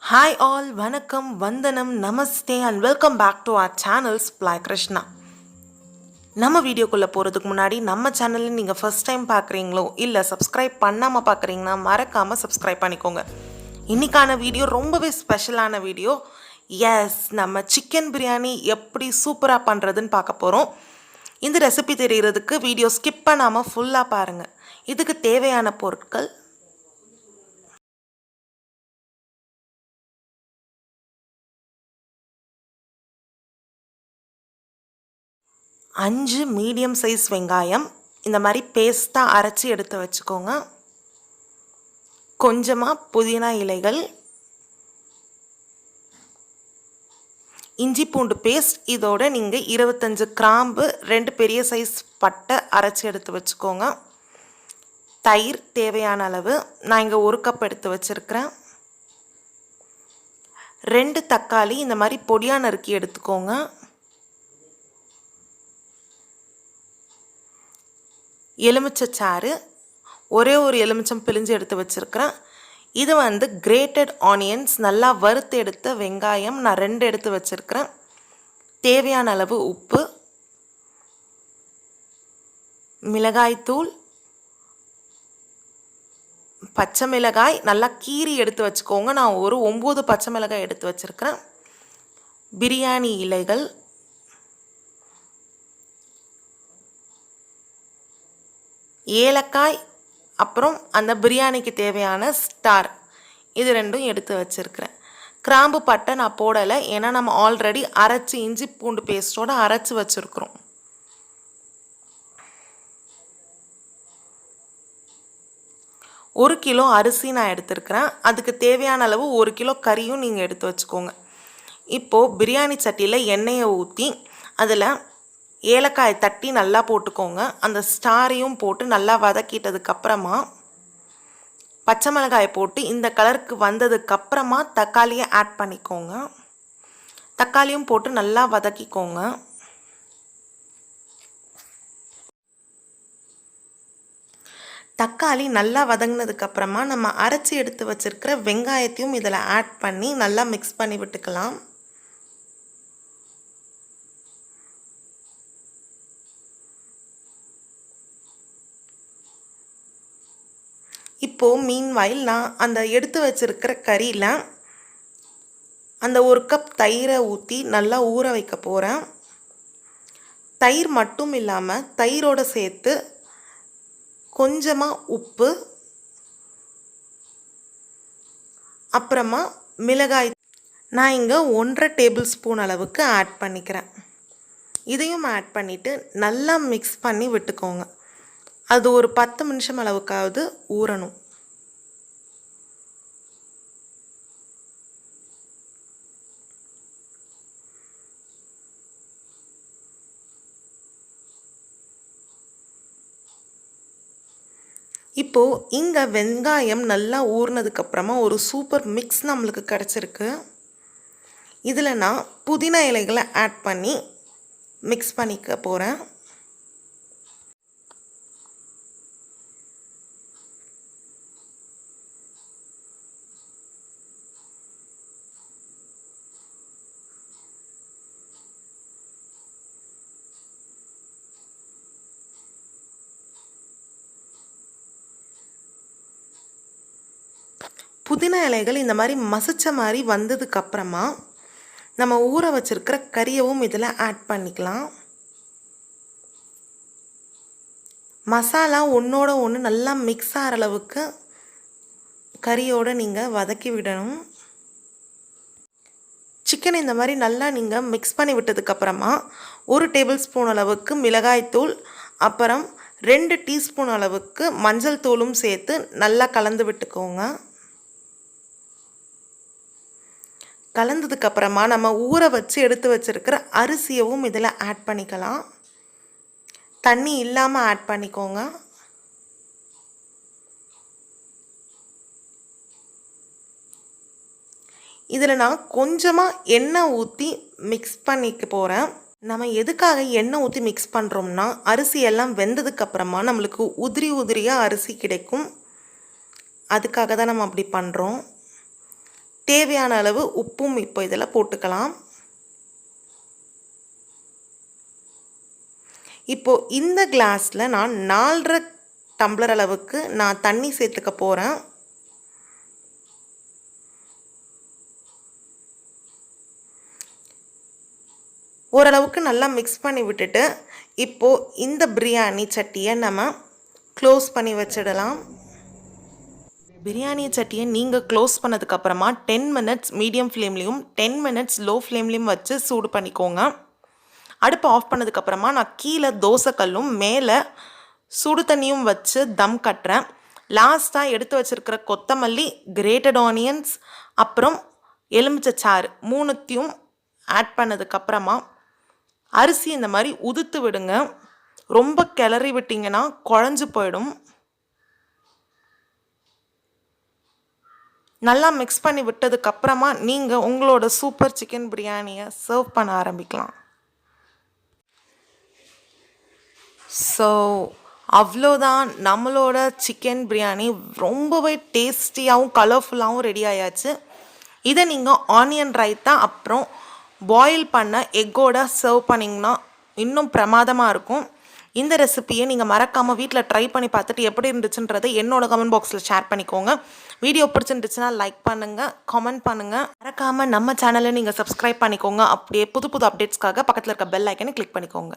Hi all, Vanakkam, Vandanam, Namaste and welcome back to our channel SPLY KRISHNA. நம்ம வீடியோக்குள்ளே போகிறதுக்கு முன்னாடி நம்ம சேனலில் நீங்கள் ஃபர்ஸ்ட் டைம் பார்க்குறீங்களோ இல்லை சப்ஸ்கிரைப் பண்ணாமல் பார்க்குறீங்கன்னா மறக்காமல் சப்ஸ்கிரைப் பண்ணிக்கோங்க. இன்றைக்கான வீடியோ ரொம்பவே ஸ்பெஷலான வீடியோ. எஸ், நம்ம சிக்கன் பிரியாணி எப்படி சூப்பராக பண்ணுறதுன்னு பார்க்க போகிறோம். இந்த ரெசிபி தெரியறதுக்கு வீடியோ ஸ்கிப் பண்ணாமல் ஃபுல்லாக பாருங்கள். இதுக்கு தேவையான பொருட்கள்: 5 மீடியம் சைஸ் வெங்காயம் இந்த மாதிரி பேஸ்ட்டாக அரைச்சி எடுத்து வச்சுக்கோங்க. கொஞ்சமாக புதினா இலைகள், இஞ்சி பூண்டு பேஸ்ட், இதோட நீங்கள் 25 கிராம்பு, 2 பெரிய சைஸ் பட்டை அரைச்சி எடுத்து வச்சுக்கோங்க. தயிர் தேவையான அளவு, நான் இங்கே 1 கப் எடுத்து வச்சுருக்கிறேன். 2 தக்காளி இந்த மாதிரி பொடியாக நறுக்கி எடுத்துக்கோங்க. எலுமிச்சைச்சாறு, ஒரே ஒரு எலுமிச்சம் பிழிஞ்சு எடுத்து வச்சுருக்கிறேன். இது கிரேட்டட் ஆனியன்ஸ், நல்லா வறுத்து எடுத்த வெங்காயம் நான் 2 எடுத்து வச்சுருக்கிறேன். தேவையான அளவு உப்பு, மிளகாய்த்தூள், பச்சை மிளகாய் நல்லா கீறி எடுத்து வச்சுக்கோங்க. நான் ஒரு 9 பச்சை மிளகாய் எடுத்து வச்சுருக்கிறேன். பிரியாணி இலைகள், ஏலக்காய், அப்புறம் அந்த பிரியாணிக்கு தேவையான ஸ்டார், இது 2ம் எடுத்து வச்சுருக்கிறேன். கிராம்பு பட்டை நான் போடலை, ஏன்னா நம்ம ஆல்ரெடி அரைச்சி இஞ்சி பூண்டு பேஸ்ட்டோடு அரைச்சி வச்சுருக்குறோம். ஒரு கிலோ அரிசி நான் எடுத்துருக்கிறேன். அதுக்கு தேவையான அளவு 1 கிலோ கறியும் நீங்கள் எடுத்து வச்சுக்கோங்க. இப்போது பிரியாணி சட்டியில் எண்ணெயை ஊற்றி அதில் ஏலக்காய் தட்டி நல்லா போட்டுக்கோங்க. அந்த ஸ்டாரையும் போட்டு நல்லா வதக்கிட்டதுக்கப்புறமா பச்சை மிளகாயை போட்டு இந்த கலருக்கு வந்ததுக்கப்புறமா தக்காளியை ஆட் பண்ணிக்கோங்க. தக்காளியும் போட்டு நல்லா வதக்கிக்கோங்க. தக்காளி நல்லா வதங்கினதுக்கப்புறமா நம்ம அரைச்சி எடுத்து வச்சுருக்கிற வெங்காயத்தையும் இதில் ஆட் பண்ணி நல்லா மிக்ஸ் பண்ணி விட்டுக்கலாம். இப்போது மீன்வாயில் நான் அந்த எடுத்து வச்சுருக்கிற கறியில் அந்த 1 கப் தயிரை ஊற்றி நல்லா ஊற வைக்க போகிறேன். தயிர் மட்டும் இல்லாமல் தயிரோடு சேர்த்து கொஞ்சமாக உப்பு, அப்புறமா மிளகாய் நான் இங்கே 1.5 டேபிள் ஸ்பூன் அளவுக்கு ஆட் பண்ணிக்கிறேன். இதையும் ஆட் பண்ணிவிட்டு நல்லா மிக்ஸ் பண்ணி விட்டுக்கோங்க. அது ஒரு 10 நிமிஷம் அளவுக்காவது ஊறணும். இப்போது இங்கே வெங்காயம் நல்லா ஊறினதுக்கப்புறமா ஒரு சூப்பர் மிக்ஸ் நம்மளுக்கு கிடச்சிருக்கு. இதில் நான் புதினா இலைகளை ஆட் பண்ணி மிக்ஸ் பண்ணிக்க போகிறேன். புதினா இலைகள் இந்த மாதிரி மசிச்ச மாதிரி வந்ததுக்கப்புறமா நம்ம ஊற வச்சுருக்கிற கறியவும் இதில் ஆட் பண்ணிக்கலாம். மசாலா ஒன்றோட ஒன்று நல்லா மிக்ஸ் ஆகிற அளவுக்கு கறியோடு நீங்கள் வதக்கி விடணும். சிக்கன் இந்த மாதிரி நல்லா நீங்கள் மிக்ஸ் பண்ணி விட்டதுக்கப்புறமா 1 டேபிள் ஸ்பூன் அளவுக்கு மிளகாய்த்தூள், அப்புறம் 2 டீஸ்பூன் அளவுக்கு மஞ்சள் தூளும் சேர்த்து நல்லா கலந்து விட்டுக்கோங்க. கலந்ததுக்கப்புறமா நம்ம ஊற வச்சு எடுத்து வச்சுருக்கிற அரிசியவும் இதில் ஆட் பண்ணிக்கலாம். தண்ணி இல்லாமல் ஆட் பண்ணிக்கோங்க. இதில் நான் கொஞ்சமாக எண்ணெய் ஊற்றி மிக்ஸ் பண்ணிக்க போகிறேன். நம்ம எதுக்காக எண்ணெய் ஊற்றி மிக்ஸ் பண்ணுறோம்னா, அரிசி எல்லாம் வெந்ததுக்கப்புறமா நம்மளுக்கு உதிரி உதிரியாக அரிசி கிடைக்கும். அதுக்காக தான் நம்ம அப்படி பண்ணுறோம். தேவையான அளவு உப்பும் இப்போ இதில் போட்டுக்கலாம். இப்போது இந்த கிளாஸில் நான் 4.5 டம்ளர் அளவுக்கு நான் தண்ணி சேர்த்துக்க போகிறேன். ஓரளவுக்கு நல்லா மிக்ஸ் பண்ணி விட்டுட்டு இப்போது இந்த பிரியாணி சட்டியை நம்ம க்ளோஸ் பண்ணி வச்சிடலாம். பிரியாணி சட்டியை நீங்கள் க்ளோஸ் பண்ணதுக்கப்புறமா 10 மினிட்ஸ் மீடியம் ஃப்ளேம்லேயும் 10 மினிட்ஸ் லோ ஃப்ளேம்லேயும் வச்சு சூடு பண்ணிக்கோங்க. அடுப்பு ஆஃப் பண்ணதுக்கப்புறமா நான் கீழே தோசைக்கல்லும் மேலே சுடு தண்ணியும் வச்சு தம் கட்டுறேன். லாஸ்ட்டாக எடுத்து வச்சுருக்கிற கொத்தமல்லி, கிரேட்டட் ஆனியன்ஸ், அப்புறம் எலுமிச்சை சாறு 3த்தையும் ஆட் பண்ணதுக்கப்புறமா அரிசி இந்த மாதிரி உதுத்து விடுங்க. ரொம்ப கிளறி விட்டிங்கன்னா குழஞ்சு போயிடும். நல்லா மிக்ஸ் பண்ணி விட்டதுக்கப்புறமா நீங்கள் உங்களோட சூப்பர் சிக்கன் பிரியாணியை சர்வ் பண்ண ஆரம்பிக்கலாம். ஸோ அவ்வளோதான், நம்மளோட சிக்கன் பிரியாணி ரொம்பவே டேஸ்டியாகவும் கலர்ஃபுல்லாகவும் ரெடி ஆயாச்சு. இதை நீங்கள் ஆனியன் ரைத்தா அப்புறம் பாயில் பண்ண எக்கோட சர்வ் பண்ணிங்கன்னா இன்னும் பிரமாதமாக இருக்கும். இந்த ரெசிபியை நீங்கள் மறக்காமல் வீட்டில் ட்ரை பண்ணி பார்த்துட்டு எப்படி இருந்துச்சுன்றதை என்னோட கமெண்ட் பாக்ஸில் ஷேர் பண்ணிக்கோங்க. வீடியோ பிடிச்சிருந்துச்சுன்னா லைக் பண்ணுங்கள், கமெண்ட் பண்ணுங்கள். மறக்காமல் நம்ம சேனலை நீங்கள் சப்ஸ்கிரைப் பண்ணிக்கோங்க. அப்படியே புது புது அப்டேட்ஸ்க்காக பக்கத்தில் இருக்க பெல் ஐக்கனை கிளிக் பண்ணிக்கோங்க.